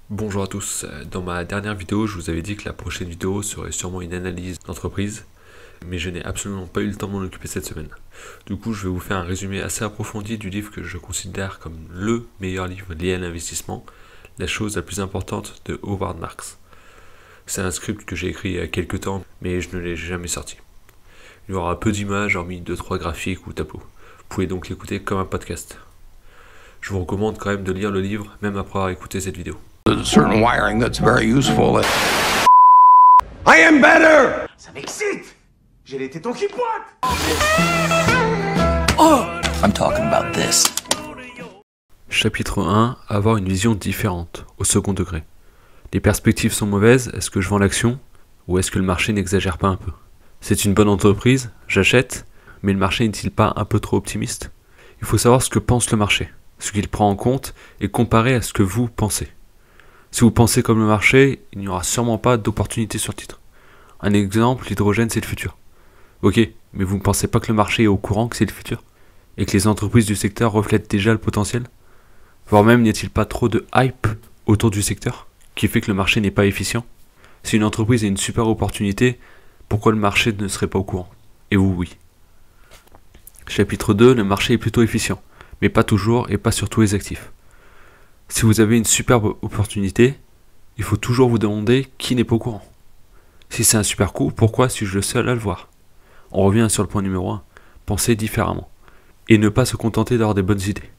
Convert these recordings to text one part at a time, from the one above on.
Bonjour à tous, dans ma dernière vidéo je vous avais dit que la prochaine vidéo serait sûrement une analyse d'entreprise, mais je n'ai absolument pas eu le temps de m'en occuper cette semaine. Du coup je vais vous faire un résumé assez approfondi du livre que je considère comme le meilleur livre lié à l'investissement, La chose la plus importante de Howard Marks. C'est un script que j'ai écrit il y a quelques temps, mais je ne l'ai jamais sorti. Il y aura peu d'images, hormis 2-3 graphiques ou tableaux. Vous pouvez donc l'écouter comme un podcast. Je vous recommande quand même de lire le livre, même après avoir écouté cette vidéo. Certain wiring that's very useful. I am better! Ça m'excite! J'ai les tétons qui pointent! I'm talking about this. Chapitre 1. Avoir une vision différente, au second degré. Les perspectives sont mauvaises, est-ce que je vends l'action? Ou est-ce que le marché n'exagère pas un peu? C'est une bonne entreprise, j'achète, mais le marché n'est-il pas un peu trop optimiste? Il faut savoir ce que pense le marché, ce qu'il prend en compte, et comparer à ce que vous pensez. Si vous pensez comme le marché, il n'y aura sûrement pas d'opportunité sur le titre. Un exemple, l'hydrogène c'est le futur. Ok, mais vous ne pensez pas que le marché est au courant que c'est le futur? Et que les entreprises du secteur reflètent déjà le potentiel? Voire même n'y a-t-il pas trop de hype autour du secteur, qui fait que le marché n'est pas efficient? Si une entreprise a une super opportunité, pourquoi le marché ne serait pas au courant? Et vous, oui. Chapitre 2, le marché est plutôt efficient, mais pas toujours et pas sur tous les actifs. Si vous avez une superbe opportunité, il faut toujours vous demander qui n'est pas au courant. Si c'est un super coup, pourquoi suis-je le seul à le voir? On revient sur le point numéro 1, penser différemment. Et ne pas se contenter d'avoir des bonnes idées.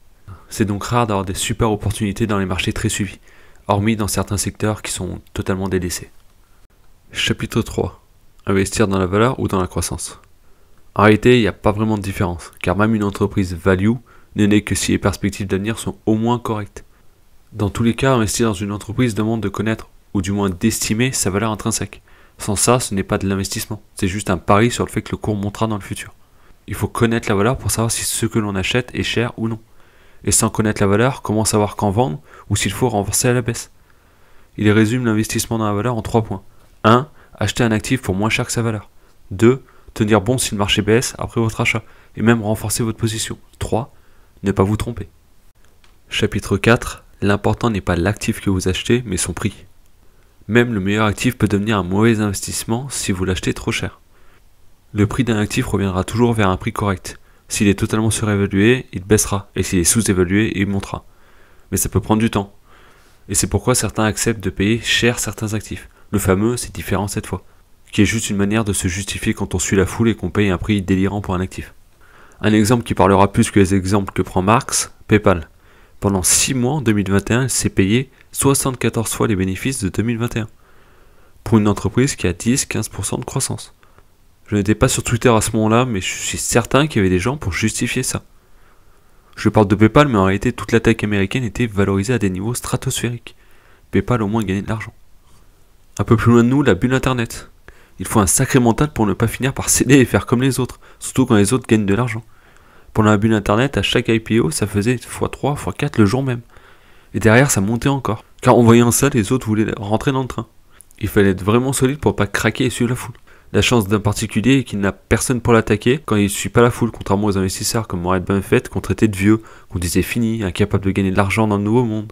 C'est donc rare d'avoir des super opportunités dans les marchés très suivis, hormis dans certains secteurs qui sont totalement délaissés. Chapitre 3. Investir dans la valeur ou dans la croissance. En réalité, il n'y a pas vraiment de différence, car même une entreprise value ne n'est que si les perspectives d'avenir sont au moins correctes. Dans tous les cas, investir dans une entreprise demande de connaître, ou du moins d'estimer, sa valeur intrinsèque. Sans ça, ce n'est pas de l'investissement, c'est juste un pari sur le fait que le cours montera dans le futur. Il faut connaître la valeur pour savoir si ce que l'on achète est cher ou non. Et sans connaître la valeur, comment savoir quand vendre, ou s'il faut renforcer à la baisse? Il résume l'investissement dans la valeur en 3 points. 1. Acheter un actif pour moins cher que sa valeur. 2. Tenir bon si le marché baisse après votre achat, et même renforcer votre position. 3. Ne pas vous tromper. Chapitre 4. L'important n'est pas l'actif que vous achetez, mais son prix. Même le meilleur actif peut devenir un mauvais investissement si vous l'achetez trop cher. Le prix d'un actif reviendra toujours vers un prix correct. S'il est totalement surévalué, il baissera, et s'il est sous-évalué, il montera. Mais ça peut prendre du temps. Et c'est pourquoi certains acceptent de payer cher certains actifs. Le fameux « c'est différent cette fois », qui est juste une manière de se justifier quand on suit la foule et qu'on paye un prix délirant pour un actif. Un exemple qui parlera plus que les exemples que prend Marx, PayPal. Pendant 6 mois en 2021, elle s'est payée 74 fois les bénéfices de 2021. Pour une entreprise qui a 10-15% de croissance. Je n'étais pas sur Twitter à ce moment-là, mais je suis certain qu'il y avait des gens pour justifier ça. Je parle de PayPal, mais en réalité, toute la tech américaine était valorisée à des niveaux stratosphériques. PayPal au moins gagnait de l'argent. Un peu plus loin de nous, la bulle Internet. Il faut un sacré mental pour ne pas finir par céder et faire comme les autres, surtout quand les autres gagnent de l'argent. Pendant la bulle Internet, à chaque IPO, ça faisait x3, x4 le jour même. Et derrière, ça montait encore. Car en voyant ça, les autres voulaient rentrer dans le train. Il fallait être vraiment solide pour pas craquer et suivre la foule. La chance d'un particulier est qu'il n'a personne pour l'attaquer quand il ne suit pas la foule, contrairement aux investisseurs comme Warren Buffett qu'on traitait de vieux, qu'on disait fini, incapable de gagner de l'argent dans le nouveau monde.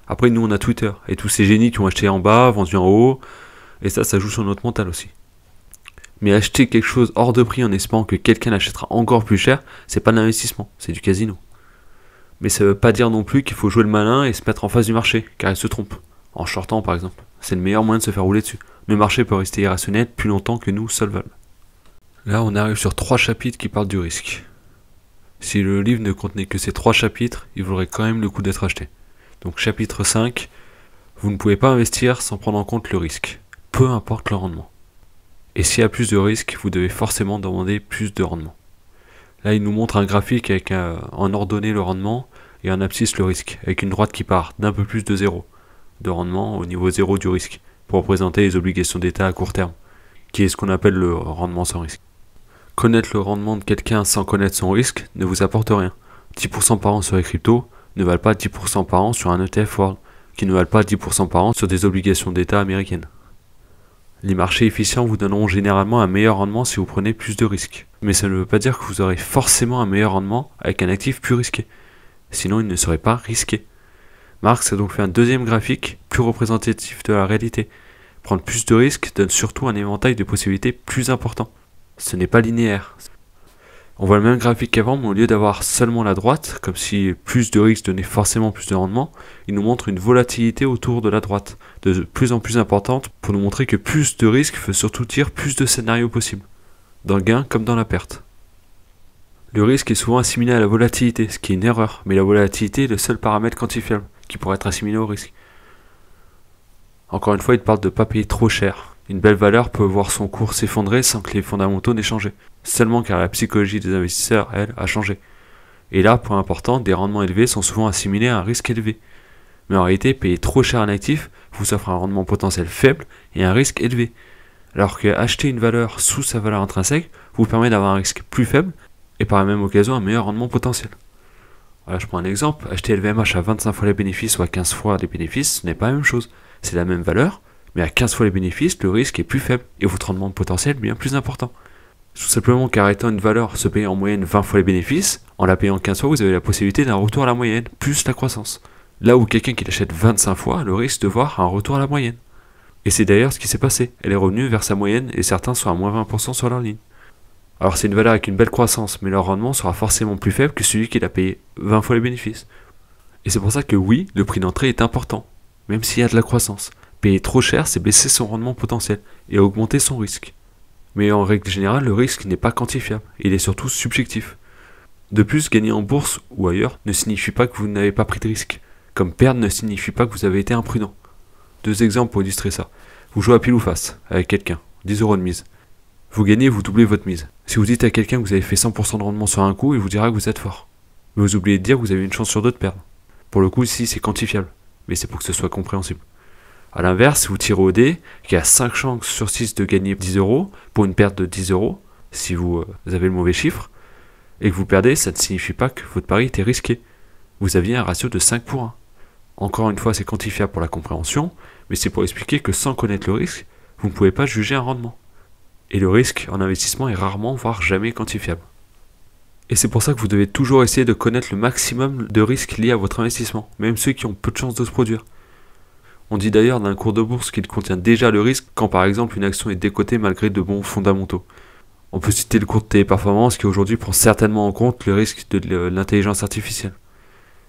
Après, nous, on a Twitter, et tous ces génies qui ont acheté en bas, vendu en haut, et ça joue sur notre mental aussi. Mais acheter quelque chose hors de prix en espérant que quelqu'un l'achètera encore plus cher, c'est pas de l'investissement, c'est du casino. Mais ça veut pas dire non plus qu'il faut jouer le malin et se mettre en face du marché, car il se trompe. En shortant par exemple. C'est le meilleur moyen de se faire rouler dessus. Le marché peut rester irrationnel plus longtemps que nous solvables. Là on arrive sur 3 chapitres qui parlent du risque. Si le livre ne contenait que ces 3 chapitres, il vaudrait quand même le coup d'être acheté. Donc chapitre 5, vous ne pouvez pas investir sans prendre en compte le risque, peu importe le rendement. Et s'il y a plus de risques, vous devez forcément demander plus de rendement. Là, il nous montre un graphique avec en ordonnée le rendement et en abscisse le risque, avec une droite qui part d'un peu plus de 0 de rendement au niveau 0 du risque, pour représenter les obligations d'État à court terme, qui est ce qu'on appelle le rendement sans risque. Connaître le rendement de quelqu'un sans connaître son risque ne vous apporte rien. 10% par an sur les cryptos ne valent pas 10% par an sur un ETF World, qui ne valent pas 10% par an sur des obligations d'État américaines. Les marchés efficients vous donneront généralement un meilleur rendement si vous prenez plus de risques. Mais ça ne veut pas dire que vous aurez forcément un meilleur rendement avec un actif plus risqué. Sinon, il ne serait pas risqué. Marx a donc fait un deuxième graphique plus représentatif de la réalité. Prendre plus de risques donne surtout un éventail de possibilités plus important. Ce n'est pas linéaire. On voit le même graphique qu'avant, mais au lieu d'avoir seulement la droite, comme si plus de risques donnait forcément plus de rendement, il nous montre une volatilité autour de la droite, de plus en plus importante, pour nous montrer que plus de risques veut surtout dire plus de scénarios possibles, dans le gain comme dans la perte. Le risque est souvent assimilé à la volatilité, ce qui est une erreur, mais la volatilité est le seul paramètre quantifiable qui pourrait être assimilé au risque. Encore une fois, il parle de ne pas payer trop cher. Une belle valeur peut voir son cours s'effondrer sans que les fondamentaux n'aient changé, seulement car la psychologie des investisseurs, elle, a changé. Et là, point important, des rendements élevés sont souvent assimilés à un risque élevé. Mais en réalité, payer trop cher un actif vous offre un rendement potentiel faible et un risque élevé. Alors que acheter une valeur sous sa valeur intrinsèque vous permet d'avoir un risque plus faible et par la même occasion un meilleur rendement potentiel. Voilà, je prends un exemple, acheter LVMH à 25 fois les bénéfices ou à 15 fois les bénéfices, ce n'est pas la même chose. C'est la même valeur, mais à 15 fois les bénéfices, le risque est plus faible et votre rendement potentiel bien plus important. Tout simplement car étant une valeur se payer en moyenne 20 fois les bénéfices, en la payant 15 fois, vous avez la possibilité d'un retour à la moyenne, plus la croissance. Là où quelqu'un qui l'achète 25 fois, le risque de voir un retour à la moyenne. Et c'est d'ailleurs ce qui s'est passé, elle est revenue vers sa moyenne et certains sont à moins 20% sur leur ligne. Alors c'est une valeur avec une belle croissance, mais leur rendement sera forcément plus faible que celui qui l'a payé 20 fois les bénéfices. Et c'est pour ça que oui, le prix d'entrée est important, même s'il y a de la croissance. Payer trop cher, c'est baisser son rendement potentiel et augmenter son risque. Mais en règle générale, le risque n'est pas quantifiable, il est surtout subjectif. De plus, gagner en bourse ou ailleurs ne signifie pas que vous n'avez pas pris de risque, comme perdre ne signifie pas que vous avez été imprudent. Deux exemples pour illustrer ça. Vous jouez à pile ou face avec quelqu'un, 10 € de mise. Vous gagnez, vous doublez votre mise. Si vous dites à quelqu'un que vous avez fait 100% de rendement sur un coup, il vous dira que vous êtes fort. Mais vous oubliez de dire que vous avez une chance sur deux de perdre. Pour le coup, ici, c'est quantifiable, mais c'est pour que ce soit compréhensible. A l'inverse, si vous tirez au dé, qu'il y a 5 chances sur 6 de gagner 10 € pour une perte de 10 €, si vous avez le mauvais chiffre, et que vous perdez, ça ne signifie pas que votre pari était risqué. Vous aviez un ratio de 5 pour 1. Encore une fois, c'est quantifiable pour la compréhension, mais c'est pour expliquer que sans connaître le risque, vous ne pouvez pas juger un rendement. Et le risque en investissement est rarement, voire jamais quantifiable. Et c'est pour ça que vous devez toujours essayer de connaître le maximum de risques liés à votre investissement, même ceux qui ont peu de chances de se produire. On dit d'ailleurs d'un cours de bourse qu'il contient déjà le risque quand par exemple une action est décotée malgré de bons fondamentaux. On peut citer le cours de Téléperformance qui aujourd'hui prend certainement en compte le risque de l'intelligence artificielle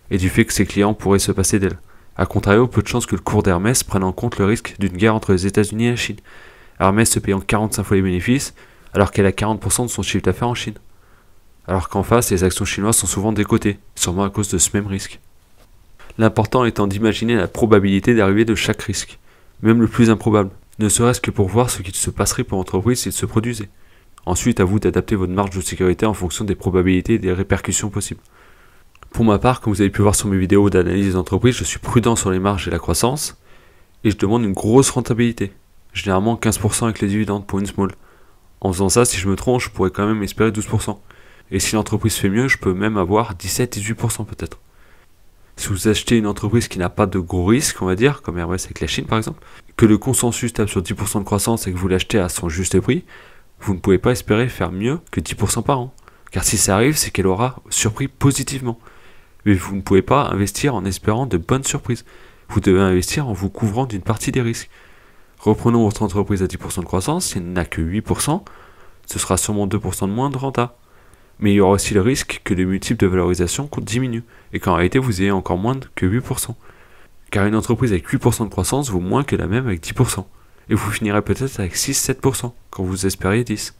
et du fait que ses clients pourraient se passer d'elle. A contrario, peu de chances que le cours d'Hermès prenne en compte le risque d'une guerre entre les États-Unis et la Chine. Hermès se payant 45 fois les bénéfices alors qu'elle a 40% de son chiffre d'affaires en Chine. Alors qu'en face, les actions chinoises sont souvent décotées, sûrement à cause de ce même risque. L'important étant d'imaginer la probabilité d'arrivée de chaque risque, même le plus improbable, ne serait-ce que pour voir ce qu'il se passerait pour l'entreprise s'il se produisait. Ensuite, à vous d'adapter votre marge de sécurité en fonction des probabilités et des répercussions possibles. Pour ma part, comme vous avez pu voir sur mes vidéos d'analyse d'entreprise, je suis prudent sur les marges et la croissance, et je demande une grosse rentabilité, généralement 15% avec les dividendes pour une small. En faisant ça, si je me trompe, je pourrais quand même espérer 12%. Et si l'entreprise fait mieux, je peux même avoir 17-18% peut-être. Si vous achetez une entreprise qui n'a pas de gros risques, on va dire, comme Hermès avec la Chine par exemple, que le consensus tape sur 10% de croissance et que vous l'achetez à son juste prix, vous ne pouvez pas espérer faire mieux que 10% par an. Car si ça arrive, c'est qu'elle aura surpris positivement. Mais vous ne pouvez pas investir en espérant de bonnes surprises. Vous devez investir en vous couvrant d'une partie des risques. Reprenons votre entreprise à 10% de croissance, si elle n'a que 8%, ce sera sûrement 2% de moins de renta. Mais il y aura aussi le risque que les multiples de valorisation diminuent, et qu'en réalité vous ayez encore moins que 8%. Car une entreprise avec 8% de croissance vaut moins que la même avec 10%, et vous finirez peut-être avec 6-7%, quand vous espériez 10%.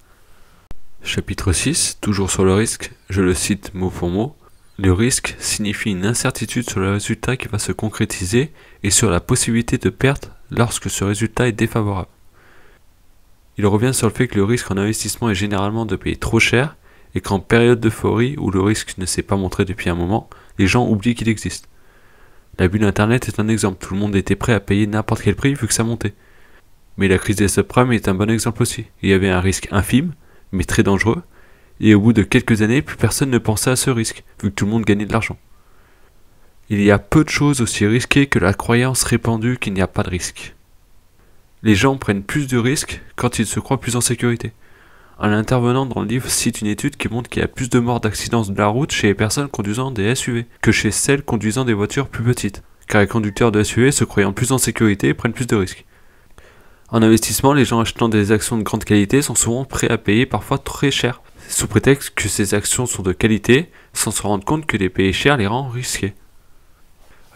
Chapitre 6, toujours sur le risque, je le cite mot pour mot. Le risque signifie une incertitude sur le résultat qui va se concrétiser et sur la possibilité de perte lorsque ce résultat est défavorable. Il revient sur le fait que le risque en investissement est généralement de payer trop cher, et qu'en période d'euphorie où le risque ne s'est pas montré depuis un moment, les gens oublient qu'il existe. La bulle Internet est un exemple, tout le monde était prêt à payer n'importe quel prix vu que ça montait. Mais la crise des subprimes est un bon exemple aussi. Il y avait un risque infime, mais très dangereux, et au bout de quelques années, plus personne ne pensait à ce risque, vu que tout le monde gagnait de l'argent. Il y a peu de choses aussi risquées que la croyance répandue qu'il n'y a pas de risque. Les gens prennent plus de risques quand ils se croient plus en sécurité. Un intervenant dans le livre cite une étude qui montre qu'il y a plus de morts d'accidents de la route chez les personnes conduisant des SUV que chez celles conduisant des voitures plus petites. car les conducteurs de SUV se croyant plus en sécurité prennent plus de risques. En investissement, les gens achetant des actions de grande qualité sont souvent prêts à payer parfois très cher, sous prétexte que ces actions sont de qualité, sans se rendre compte que les payer cher les rend risqués.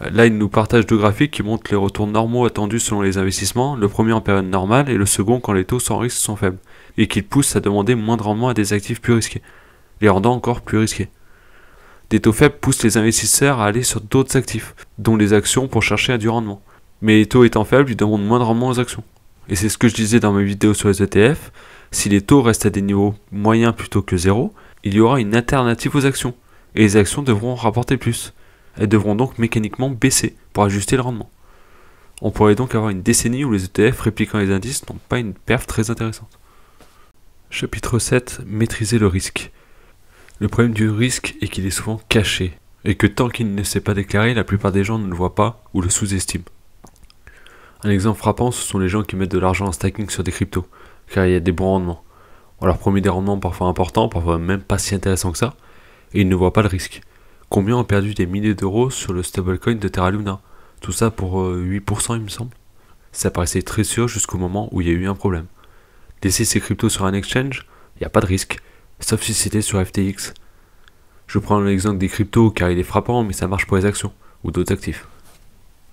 Là, il nous partage deux graphiques qui montrent les retours normaux attendus selon les investissements, le premier en période normale et le second quand les taux sans risque sont faibles, et qu'ils poussent à demander moins de rendement à des actifs plus risqués, les rendant encore plus risqués. Des taux faibles poussent les investisseurs à aller sur d'autres actifs, dont les actions pour chercher à du rendement. Mais les taux étant faibles, ils demandent moins de rendement aux actions. Et c'est ce que je disais dans mes vidéos sur les ETF, si les taux restent à des niveaux moyens plutôt que zéro, il y aura une alternative aux actions, et les actions devront rapporter plus. Elles devront donc mécaniquement baisser pour ajuster le rendement. On pourrait donc avoir une décennie où les ETF répliquant les indices n'ont pas une perf très intéressante. Chapitre 7. Maîtriser le risque. Le problème du risque est qu'il est souvent caché, et que tant qu'il ne s'est pas déclaré, la plupart des gens ne le voient pas ou le sous-estiment. Un exemple frappant, ce sont les gens qui mettent de l'argent en staking sur des cryptos, car il y a des bons rendements. On leur promet des rendements parfois importants, parfois même pas si intéressants que ça, et ils ne voient pas le risque. Combien ont perdu des milliers d'euros sur le stablecoin de Terra Luna? Tout ça pour 8% il me semble. Ça paraissait très sûr jusqu'au moment où il y a eu un problème. Laisser ces cryptos sur un exchange, il n'y a pas de risque, sauf si c'était sur FTX. Je prends l'exemple des cryptos car il est frappant mais ça marche pour les actions, ou d'autres actifs.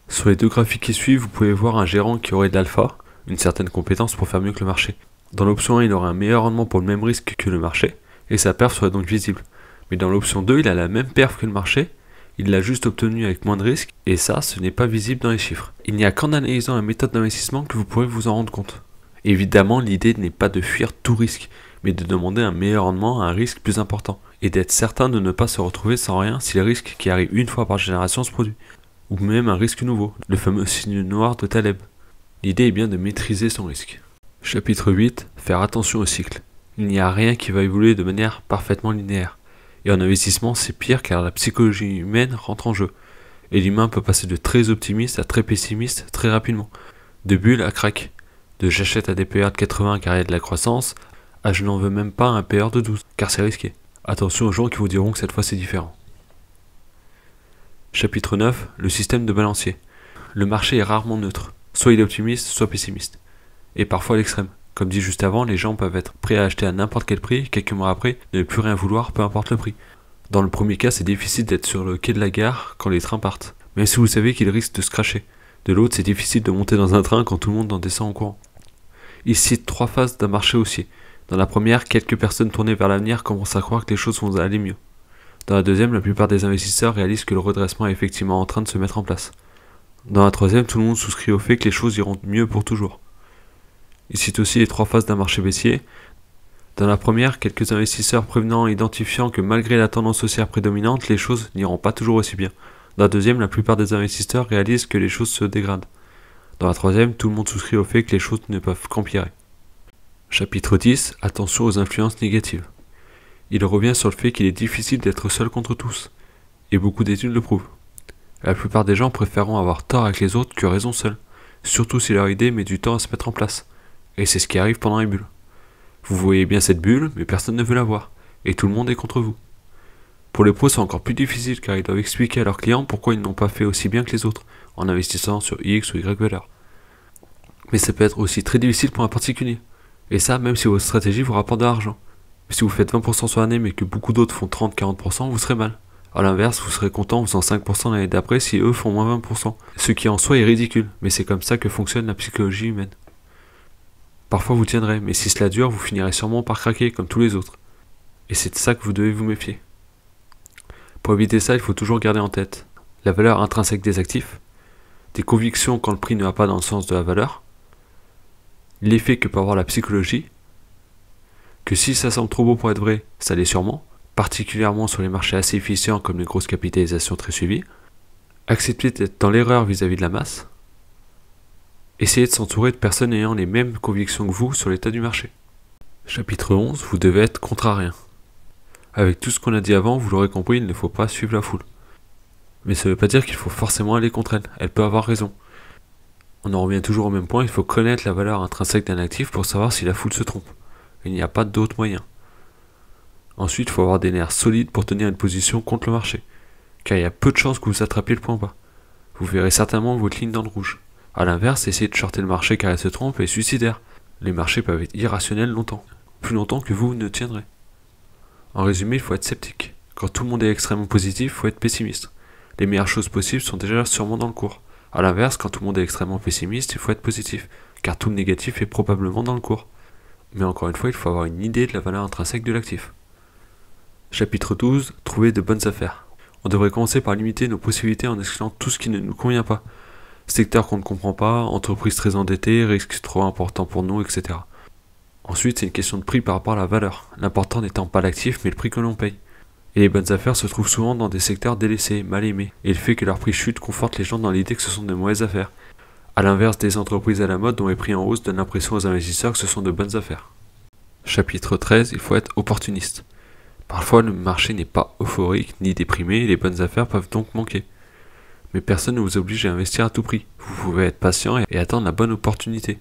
Sur les deux graphiques qui suivent, vous pouvez voir un gérant qui aurait de l'alpha, une certaine compétence pour faire mieux que le marché. Dans l'option 1, il aurait un meilleur rendement pour le même risque que le marché, et sa perf serait donc visible. Mais dans l'option 2, il a la même perf que le marché, il l'a juste obtenu avec moins de risques, et ça, ce n'est pas visible dans les chiffres. Il n'y a qu'en analysant la méthode d'investissement que vous pourrez vous en rendre compte. Évidemment, l'idée n'est pas de fuir tout risque, mais de demander un meilleur rendement à un risque plus important, et d'être certain de ne pas se retrouver sans rien si le risque qui arrive une fois par génération se produit. Ou même un risque nouveau, le fameux signe noir de Taleb. L'idée est bien de maîtriser son risque. Chapitre 8. Faire attention au cycle. Il n'y a rien qui va évoluer de manière parfaitement linéaire. Et en investissement, c'est pire car la psychologie humaine rentre en jeu. Et l'humain peut passer de très optimiste à très pessimiste très rapidement. De bulle à crack. De j'achète à des PER de 80 car il y a de la croissance, à je n'en veux même pas un PER de 12 car c'est risqué. Attention aux gens qui vous diront que cette fois c'est différent. Chapitre 9. Le système de balancier. Le marché est rarement neutre. Soit il est optimiste, soit pessimiste. Et parfois à l'extrême. Comme dit juste avant, les gens peuvent être prêts à acheter à n'importe quel prix, quelques mois après, ne plus rien vouloir, peu importe le prix. Dans le premier cas, c'est difficile d'être sur le quai de la gare quand les trains partent, même si vous savez qu'ils risquent de se cracher. De l'autre, c'est difficile de monter dans un train quand tout le monde en descend en courant. Il cite 3 phases d'un marché haussier. Dans la première, quelques personnes tournées vers l'avenir commencent à croire que les choses vont aller mieux. Dans la deuxième, la plupart des investisseurs réalisent que le redressement est effectivement en train de se mettre en place. Dans la troisième, tout le monde souscrit au fait que les choses iront mieux pour toujours. Il cite aussi les 3 phases d'un marché baissier. Dans la première, quelques investisseurs prévenant et identifiant que malgré la tendance haussière prédominante, les choses n'iront pas toujours aussi bien. Dans la deuxième, la plupart des investisseurs réalisent que les choses se dégradent. Dans la troisième, tout le monde souscrit au fait que les choses ne peuvent qu'empirer. Chapitre 10. Attention aux influences négatives. Il revient sur le fait qu'il est difficile d'être seul contre tous. Et beaucoup d'études le prouvent. La plupart des gens préféreront avoir tort avec les autres que raison seul. Surtout si leur idée met du temps à se mettre en place. Et c'est ce qui arrive pendant les bulles. Vous voyez bien cette bulle, mais personne ne veut la voir, et tout le monde est contre vous. Pour les pros, c'est encore plus difficile car ils doivent expliquer à leurs clients pourquoi ils n'ont pas fait aussi bien que les autres, en investissant sur X ou Y valeur. Mais ça peut être aussi très difficile pour un particulier. Et ça, même si votre stratégie vous rapporte de l'argent. Si vous faites 20% sur l'année mais que beaucoup d'autres font 30-40%, vous serez mal. A l'inverse, vous serez content en faisant 5% l'année d'après si eux font moins 20%. Ce qui en soi est ridicule, mais c'est comme ça que fonctionne la psychologie humaine. Parfois vous tiendrez, mais si cela dure, vous finirez sûrement par craquer comme tous les autres. Et c'est de ça que vous devez vous méfier. Pour éviter ça, il faut toujours garder en tête la valeur intrinsèque des actifs, des convictions quand le prix ne va pas dans le sens de la valeur, l'effet que peut avoir la psychologie, que si ça semble trop beau pour être vrai, ça l'est sûrement, particulièrement sur les marchés assez efficients comme les grosses capitalisations très suivies, accepter d'être dans l'erreur vis-à-vis de la masse, essayez de s'entourer de personnes ayant les mêmes convictions que vous sur l'état du marché. Chapitre 11. Vous devez être contrarien. Avec tout ce qu'on a dit avant, vous l'aurez compris, il ne faut pas suivre la foule. Mais ça ne veut pas dire qu'il faut forcément aller contre elle. Elle peut avoir raison. On en revient toujours au même point, il faut connaître la valeur intrinsèque d'un actif pour savoir si la foule se trompe. Il n'y a pas d'autre moyen. Ensuite, il faut avoir des nerfs solides pour tenir une position contre le marché, car il y a peu de chances que vous attrapiez le point bas. Vous verrez certainement votre ligne dans le rouge. A l'inverse, essayez de shorter le marché car il se trompe est suicidaire. Les marchés peuvent être irrationnels longtemps, plus longtemps que vous ne tiendrez. En résumé, il faut être sceptique. Quand tout le monde est extrêmement positif, il faut être pessimiste. Les meilleures choses possibles sont déjà sûrement dans le cours. A l'inverse, quand tout le monde est extrêmement pessimiste, il faut être positif, car tout le négatif est probablement dans le cours. Mais encore une fois, il faut avoir une idée de la valeur intrinsèque de l'actif. Chapitre 12. Trouver de bonnes affaires. On devrait commencer par limiter nos possibilités en excluant tout ce qui ne nous convient pas. Secteur qu'on ne comprend pas, entreprise très endettée, risque trop important pour nous, etc. Ensuite, c'est une question de prix par rapport à la valeur, l'important n'étant pas l'actif mais le prix que l'on paye. Et les bonnes affaires se trouvent souvent dans des secteurs délaissés, mal aimés, et le fait que leur prix chute conforte les gens dans l'idée que ce sont de mauvaises affaires. A l'inverse, des entreprises à la mode dont les prix en hausse donnent l'impression aux investisseurs que ce sont de bonnes affaires. Chapitre 13. Il faut être opportuniste. Parfois, le marché n'est pas euphorique ni déprimé et les bonnes affaires peuvent donc manquer. Mais personne ne vous oblige à investir à tout prix. Vous pouvez être patient et attendre la bonne opportunité.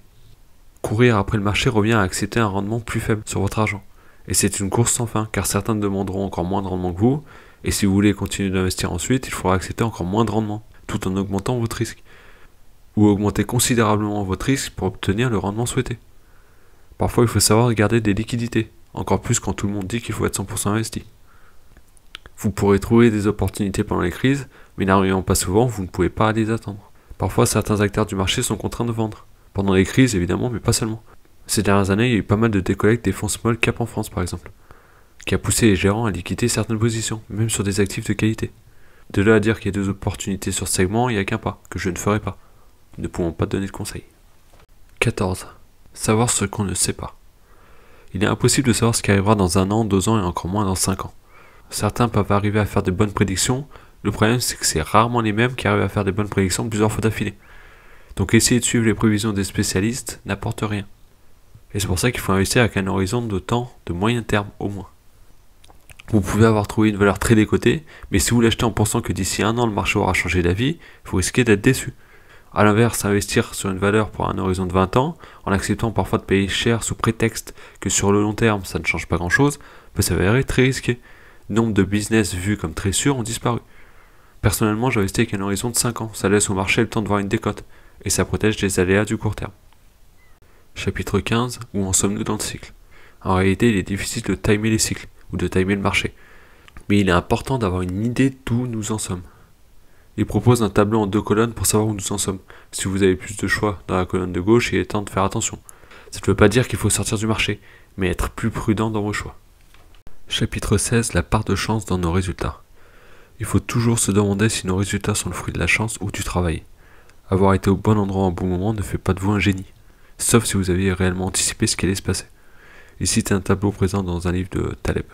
Courir après le marché revient à accepter un rendement plus faible sur votre argent. Et c'est une course sans fin, car certains demanderont encore moins de rendement que vous, et si vous voulez continuer d'investir ensuite, il faudra accepter encore moins de rendement, tout en augmentant votre risque. Ou augmenter considérablement votre risque pour obtenir le rendement souhaité. Parfois, il faut savoir garder des liquidités, encore plus quand tout le monde dit qu'il faut être 100% investi. Vous pourrez trouver des opportunités pendant les crises, mais n'arrivant pas souvent, vous ne pouvez pas les attendre. Parfois, certains acteurs du marché sont contraints de vendre. Pendant les crises, évidemment, mais pas seulement. Ces dernières années, il y a eu pas mal de décollectes des fonds small cap en France, par exemple, qui a poussé les gérants à liquider certaines positions, même sur des actifs de qualité. De là à dire qu'il y a des opportunités sur ce segment, il n'y a qu'un pas, que je ne ferai pas. Nous ne pouvons pas donner de conseils. 14. Savoir ce qu'on ne sait pas. Il est impossible de savoir ce qui arrivera dans 1 an, 2 ans et encore moins dans 5 ans. Certains peuvent arriver à faire de bonnes prédictions, le problème c'est que c'est rarement les mêmes qui arrivent à faire des bonnes prédictions plusieurs fois d'affilée. Donc essayer de suivre les prévisions des spécialistes n'apporte rien. Et c'est pour ça qu'il faut investir avec un horizon de temps de moyen terme au moins. Vous pouvez avoir trouvé une valeur très décotée, mais si vous l'achetez en pensant que d'ici 1 an le marché aura changé d'avis, vous risquez d'être déçu. A l'inverse, investir sur une valeur pour un horizon de 20 ans, en acceptant parfois de payer cher sous prétexte que sur le long terme ça ne change pas grand chose, peut s'avérer très risqué. Nombre de business vus comme très sûrs ont disparu. Personnellement, j'investis avec un horizon de 5 ans, ça laisse au marché le temps de voir une décote, et ça protège des aléas du court terme. Chapitre 15. Où en sommes-nous dans le cycle? En réalité, il est difficile de timer les cycles, ou de timer le marché. Mais il est important d'avoir une idée d'où nous en sommes. Il propose un tableau en 2 colonnes pour savoir où nous en sommes. Si vous avez plus de choix dans la colonne de gauche, il est temps de faire attention. Ça ne veut pas dire qu'il faut sortir du marché, mais être plus prudent dans vos choix. Chapitre 16. La part de chance dans nos résultats. Il faut toujours se demander si nos résultats sont le fruit de la chance ou du travail. Avoir été au bon endroit au bon moment ne fait pas de vous un génie, sauf si vous aviez réellement anticipé ce qui allait se passer. Ici c'est un tableau présent dans un livre de Taleb.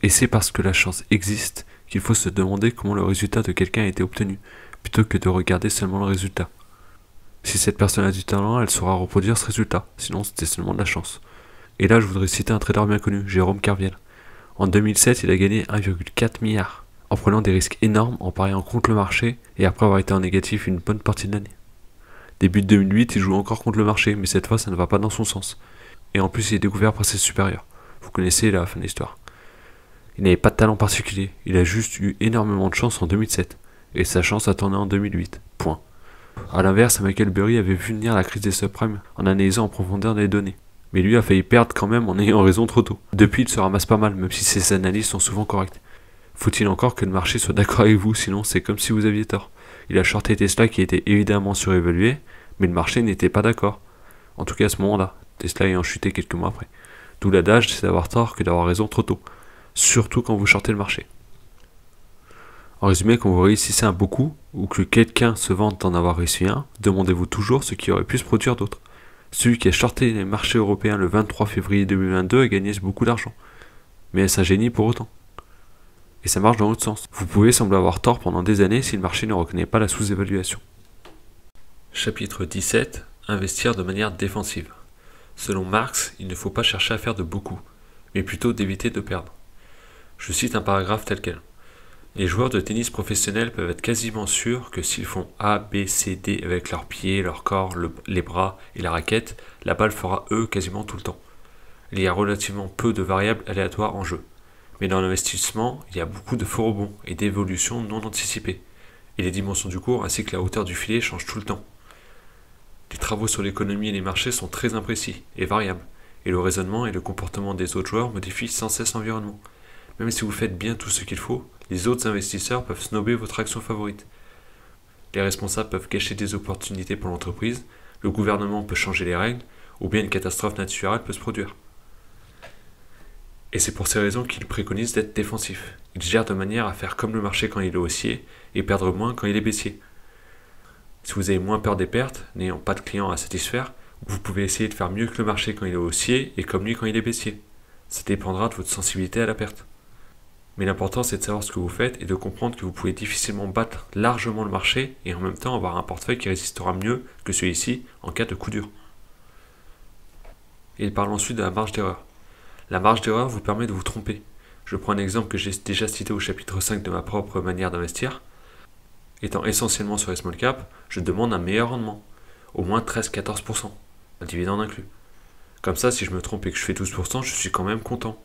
Et c'est parce que la chance existe qu'il faut se demander comment le résultat de quelqu'un a été obtenu, plutôt que de regarder seulement le résultat. Si cette personne a du talent, elle saura reproduire ce résultat, sinon c'était seulement de la chance. Et là je voudrais citer un trader bien connu, Jérôme Kerviel. En 2007, il a gagné 1,4 milliard, en prenant des risques énormes, en pariant contre le marché, et après avoir été en négatif une bonne partie de l'année. Début de 2008, il joue encore contre le marché, mais cette fois ça ne va pas dans son sens. Et en plus il est découvert par ses supérieurs. Vous connaissez la fin de l'histoire. Il n'avait pas de talent particulier, il a juste eu énormément de chance en 2007, et sa chance a tourné en 2008. Point. A l'inverse, Michael Burry avait vu venir la crise des subprimes en analysant en profondeur les données. Mais lui a failli perdre quand même en ayant raison trop tôt. Depuis, il se ramasse pas mal, même si ses analyses sont souvent correctes. Faut-il encore que le marché soit d'accord avec vous, sinon c'est comme si vous aviez tort. Il a shorté Tesla qui était évidemment surévalué, mais le marché n'était pas d'accord. En tout cas à ce moment-là, Tesla ayant chuté quelques mois après. D'où l'adage, c'est d'avoir tort que d'avoir raison trop tôt. Surtout quand vous shortez le marché. En résumé, quand vous réussissez un beau coup, ou que quelqu'un se vante d'en avoir réussi un, demandez-vous toujours ce qui aurait pu se produire d'autre. Celui qui a shorté les marchés européens le 23 février 2022 a gagné beaucoup d'argent. Mais est-ce un génie pour autant? Et ça marche dans l'autre sens. Vous pouvez sembler avoir tort pendant des années si le marché ne reconnaît pas la sous-évaluation. Chapitre 17. Investir de manière défensive. Selon Marx, il ne faut pas chercher à faire de beaucoup, mais plutôt d'éviter de perdre. Je cite un paragraphe tel quel. Les joueurs de tennis professionnels peuvent être quasiment sûrs que s'ils font A, B, C, D avec leurs pieds, leur corps, les bras et la raquette, la balle fera E quasiment tout le temps. Il y a relativement peu de variables aléatoires en jeu. Mais dans l'investissement, il y a beaucoup de faux rebonds et d'évolutions non anticipées. Et les dimensions du cours ainsi que la hauteur du filet changent tout le temps. Les travaux sur l'économie et les marchés sont très imprécis et variables, et le raisonnement et le comportement des autres joueurs modifient sans cesse l'environnement. Même si vous faites bien tout ce qu'il faut, les autres investisseurs peuvent snober votre action favorite. Les responsables peuvent gâcher des opportunités pour l'entreprise, le gouvernement peut changer les règles, ou bien une catastrophe naturelle peut se produire. Et c'est pour ces raisons qu'il préconise d'être défensif. Il gère de manière à faire comme le marché quand il est haussier, et perdre moins quand il est baissier. Si vous avez moins peur des pertes, n'ayant pas de clients à satisfaire, vous pouvez essayer de faire mieux que le marché quand il est haussier et comme lui quand il est baissier. Ça dépendra de votre sensibilité à la perte. Mais l'important c'est de savoir ce que vous faites et de comprendre que vous pouvez difficilement battre largement le marché et en même temps avoir un portefeuille qui résistera mieux que celui-ci en cas de coup dur. Et il parle ensuite de la marge d'erreur. La marge d'erreur vous permet de vous tromper. Je prends un exemple que j'ai déjà cité au chapitre 5 de ma propre manière d'investir. Étant essentiellement sur les small caps, je demande un meilleur rendement, au moins 13-14%, un dividende inclus. Comme ça, si je me trompe et que je fais 12%, je suis quand même content.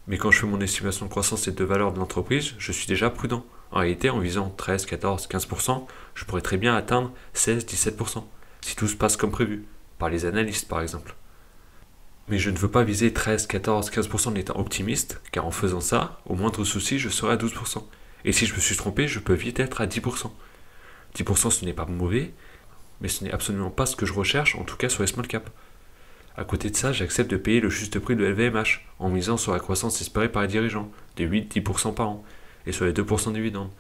Mais quand je fais mon estimation de croissance et de valeur de l'entreprise, je suis déjà prudent. En réalité, en visant 13, 14, 15%, je pourrais très bien atteindre 16, 17%, si tout se passe comme prévu, par les analystes par exemple. Mais je ne veux pas viser 13, 14, 15% en étant optimiste, car en faisant ça, au moindre souci, je serai à 12%. Et si je me suis trompé, je peux vite être à 10%. 10% ce n'est pas mauvais, mais ce n'est absolument pas ce que je recherche, en tout cas sur les small caps. À côté de ça, j'accepte de payer le juste prix de LVMH, en misant sur la croissance espérée par les dirigeants, de 8-10% par an, et sur les 2% de dividendes,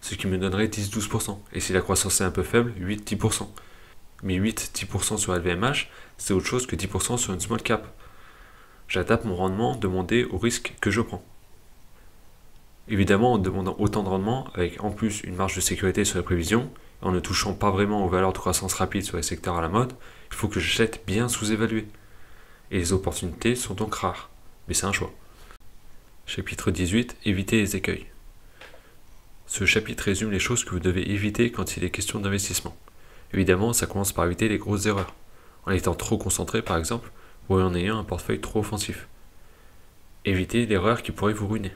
ce qui me donnerait 10-12%, et si la croissance est un peu faible, 8-10%. Mais 8-10% sur LVMH, c'est autre chose que 10% sur une small cap. J'adapte mon rendement demandé au risque que je prends. Évidemment, en demandant autant de rendement, avec en plus une marge de sécurité sur les prévisions, et en ne touchant pas vraiment aux valeurs de croissance rapide sur les secteurs à la mode, il faut que j'achète bien sous-évalué. Et les opportunités sont donc rares, mais c'est un choix. Chapitre 18, éviter les écueils. Ce chapitre résume les choses que vous devez éviter quand il est question d'investissement. Évidemment, ça commence par éviter les grosses erreurs, en étant trop concentré par exemple, ou en ayant un portefeuille trop offensif. Évitez l'erreur qui pourrait vous ruiner.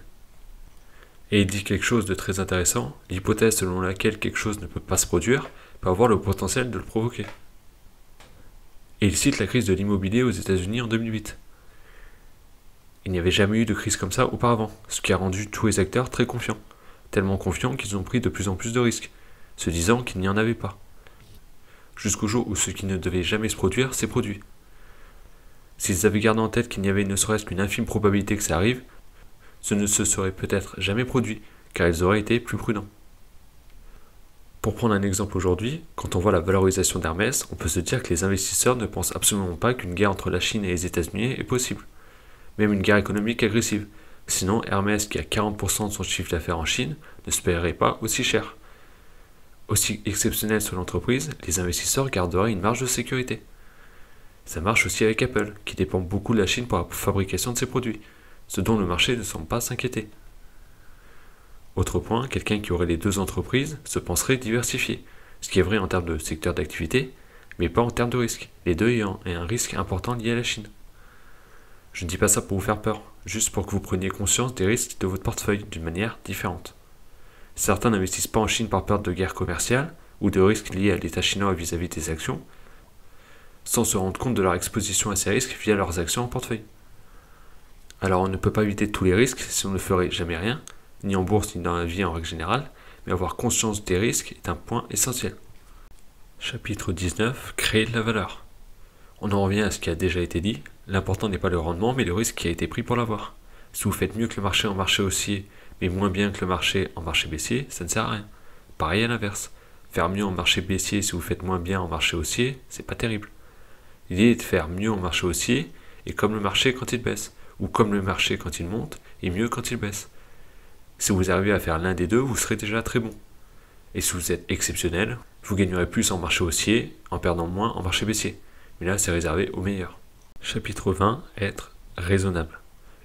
Et il dit quelque chose de très intéressant, l'hypothèse selon laquelle quelque chose ne peut pas se produire peut avoir le potentiel de le provoquer. Et il cite la crise de l'immobilier aux États-Unis en 2008. Il n'y avait jamais eu de crise comme ça auparavant, ce qui a rendu tous les acteurs très confiants, tellement confiants qu'ils ont pris de plus en plus de risques, se disant qu'il n'y en avait pas. Jusqu'au jour où ce qui ne devait jamais se produire s'est produit. S'ils avaient gardé en tête qu'il n'y avait ne serait-ce qu'une infime probabilité que ça arrive, ce ne se serait peut-être jamais produit, car ils auraient été plus prudents. Pour prendre un exemple aujourd'hui, quand on voit la valorisation d'Hermès, on peut se dire que les investisseurs ne pensent absolument pas qu'une guerre entre la Chine et les États-Unis est possible. Même une guerre économique agressive. Sinon, Hermès, qui a 40% de son chiffre d'affaires en Chine, ne se paierait pas aussi cher. Aussi exceptionnelle soit l'entreprise, les investisseurs garderaient une marge de sécurité. Ça marche aussi avec Apple, qui dépend beaucoup de la Chine pour la fabrication de ses produits, ce dont le marché ne semble pas s'inquiéter. Autre point, quelqu'un qui aurait les deux entreprises se penserait diversifié, ce qui est vrai en termes de secteur d'activité, mais pas en termes de risque, les deux ayant un risque important lié à la Chine. Je ne dis pas ça pour vous faire peur, juste pour que vous preniez conscience des risques de votre portefeuille d'une manière différente. Certains n'investissent pas en Chine par peur de guerre commerciale ou de risques liés à l'État chinois vis-à-vis des actions, sans se rendre compte de leur exposition à ces risques via leurs actions en portefeuille. Alors on ne peut pas éviter tous les risques si on ne ferait jamais rien, ni en bourse ni dans la vie en règle générale, mais avoir conscience des risques est un point essentiel. Chapitre 19, créer de la valeur. On en revient à ce qui a déjà été dit, l'important n'est pas le rendement mais le risque qui a été pris pour l'avoir. Si vous faites mieux que le marché en marché haussier, mais moins bien que le marché en marché baissier, ça ne sert à rien. Pareil à l'inverse, faire mieux en marché baissier si vous faites moins bien en marché haussier, c'est pas terrible. L'idée est de faire mieux en marché haussier, et comme le marché quand il baisse, ou comme le marché quand il monte, et mieux quand il baisse. Si vous arrivez à faire l'un des deux, vous serez déjà très bon. Et si vous êtes exceptionnel, vous gagnerez plus en marché haussier, en perdant moins en marché baissier. Mais là, c'est réservé aux meilleurs. Chapitre 20, être raisonnable.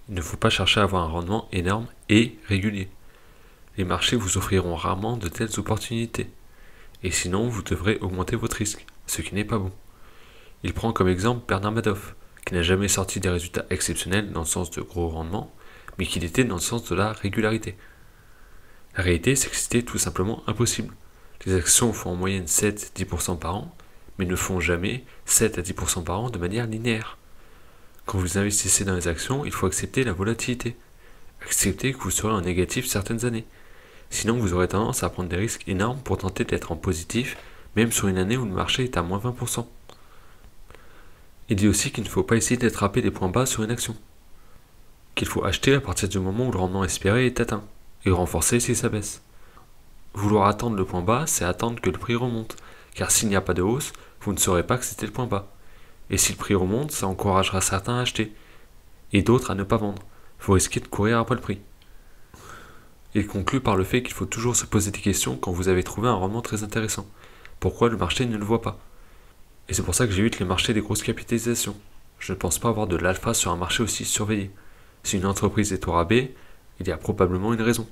Il ne faut pas chercher à avoir un rendement énorme et régulier. Les marchés vous offriront rarement de telles opportunités. Et sinon, vous devrez augmenter votre risque, ce qui n'est pas bon. Il prend comme exemple Bernard Madoff, qui n'a jamais sorti des résultats exceptionnels dans le sens de gros rendement, mais qu'il était dans le sens de la régularité. La réalité, c'est que c'était tout simplement impossible. Les actions font en moyenne 7-10% par an, mais ne font jamais 7 à 10% par an de manière linéaire. Quand vous investissez dans les actions, il faut accepter la volatilité. Accepter que vous serez en négatif certaines années. Sinon, vous aurez tendance à prendre des risques énormes pour tenter d'être en positif, même sur une année où le marché est à moins 20%. Il dit aussi qu'il ne faut pas essayer d'attraper des points bas sur une action. Qu'il faut acheter à partir du moment où le rendement espéré est atteint, et renforcer si ça baisse. Vouloir attendre le point bas, c'est attendre que le prix remonte, car s'il n'y a pas de hausse, vous ne saurez pas que c'était le point bas. Et si le prix remonte, ça encouragera certains à acheter, et d'autres à ne pas vendre. Vous risquez de courir après le prix. Il conclut par le fait qu'il faut toujours se poser des questions quand vous avez trouvé un rendement très intéressant. Pourquoi le marché ne le voit pas? Et c'est pour ça que j'évite les marchés des grosses capitalisations. Je ne pense pas avoir de l'alpha sur un marché aussi surveillé. Si une entreprise est au rabais, il y a probablement une raison.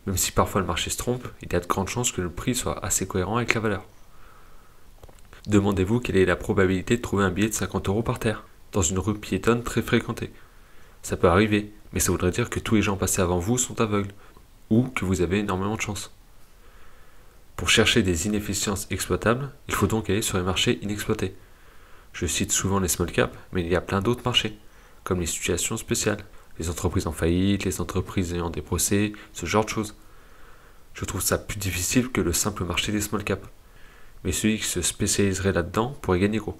Même si parfois le marché se trompe, il y a de grandes chances que le prix soit assez cohérent avec la valeur. Demandez-vous quelle est la probabilité de trouver un billet de 50 € par terre, dans une rue piétonne très fréquentée. Ça peut arriver, mais ça voudrait dire que tous les gens passés avant vous sont aveugles, ou que vous avez énormément de chance. Pour chercher des inefficiences exploitables, il faut donc aller sur les marchés inexploités. Je cite souvent les small caps, mais il y a plein d'autres marchés, comme les situations spéciales, les entreprises en faillite, les entreprises ayant des procès, ce genre de choses. Je trouve ça plus difficile que le simple marché des small caps. Mais celui qui se spécialiserait là-dedans pourrait gagner gros.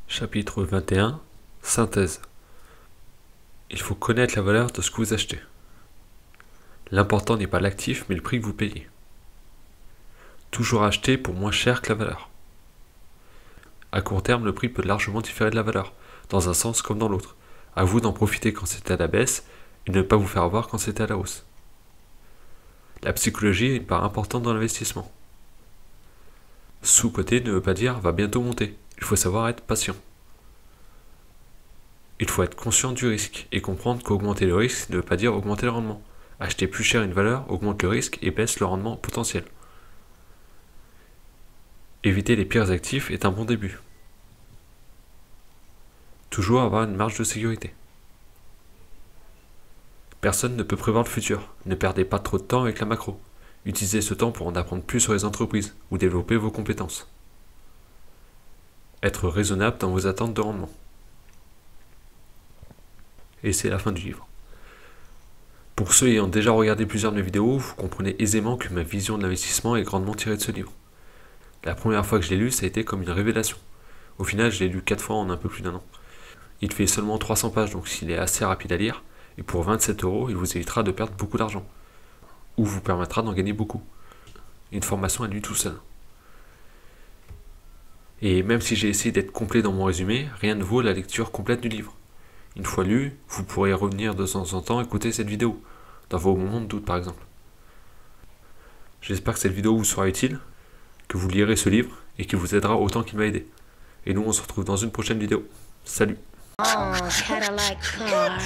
Chapitre 21. Synthèse. Il faut connaître la valeur de ce que vous achetez. L'important n'est pas l'actif, mais le prix que vous payez. Toujours acheter pour moins cher que la valeur. À court terme, le prix peut largement différer de la valeur, dans un sens comme dans l'autre. À vous d'en profiter quand c'est à la baisse et ne pas vous faire avoir quand c'est à la hausse. La psychologie est une part importante dans l'investissement. Sous-coté ne veut pas dire va bientôt monter. Il faut savoir être patient. Il faut être conscient du risque et comprendre qu'augmenter le risque ne veut pas dire augmenter le rendement. Acheter plus cher une valeur augmente le risque et baisse le rendement potentiel. Éviter les pires actifs est un bon début. Toujours avoir une marge de sécurité. Personne ne peut prévoir le futur. Ne perdez pas trop de temps avec la macro. Utilisez ce temps pour en apprendre plus sur les entreprises ou développer vos compétences. Être raisonnable dans vos attentes de rendement. Et c'est la fin du livre. Pour ceux ayant déjà regardé plusieurs de mes vidéos, vous comprenez aisément que ma vision de l'investissement est grandement tirée de ce livre. La première fois que je l'ai lu, ça a été comme une révélation. Au final, je l'ai lu 4 fois en un peu plus d'1 an. Il fait seulement 300 pages, donc il est assez rapide à lire, et pour 27 €, il vous évitera de perdre beaucoup d'argent, ou vous permettra d'en gagner beaucoup. Une formation à lui tout seul. Et même si j'ai essayé d'être complet dans mon résumé, rien ne vaut la lecture complète du livre. Une fois lu, vous pourrez revenir de temps en temps écouter cette vidéo, dans vos moments de doute par exemple. J'espère que cette vidéo vous sera utile, que vous lirez ce livre, et qu'il vous aidera autant qu'il m'a aidé. Et nous on se retrouve dans une prochaine vidéo. Salut! Oh, Cadillac car.